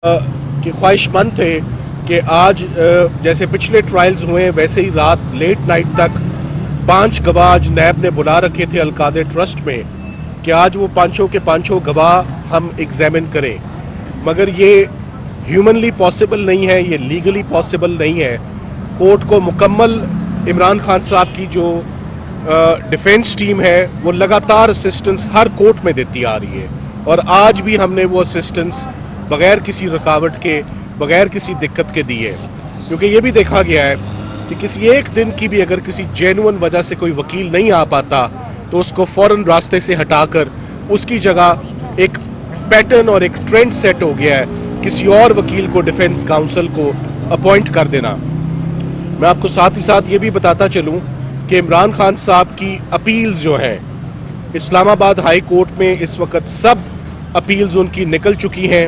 कि ख्वाहिशमंद थे कि आज जैसे पिछले ट्रायल्स हुए वैसे ही रात लेट नाइट तक 5 गवाह नैब ने बुला रखे थे अलकादर ट्रस्ट में कि आज वो पांचों के पांचों गवाह हम एग्जामिन करें, मगर ये ह्यूमनली पॉसिबल नहीं है, ये लीगली पॉसिबल नहीं है। कोर्ट को मुकम्मल इमरान खान साहब की जो डिफेंस टीम है वो लगातार असिस्टेंस हर कोर्ट में देती आ रही है और आज भी हमने वो असिस्टेंस बगैर किसी रुकावट के, बगैर किसी दिक्कत के दी है, क्योंकि ये भी देखा गया है कि किसी एक दिन की भी अगर किसी जेन्युइन वजह से कोई वकील नहीं आ पाता तो उसको फौरन रास्ते से हटाकर उसकी जगह एक पैटर्न और एक ट्रेंड सेट हो गया है किसी और वकील को डिफेंस काउंसिल को अपॉइंट कर देना। मैं आपको साथ ही साथ ये भी बताता चलूं कि इमरान खान साहब की अपील्स जो हैं इस्लामाबाद हाई कोर्ट में इस वक्त सब अपील्स उनकी निकल चुकी हैं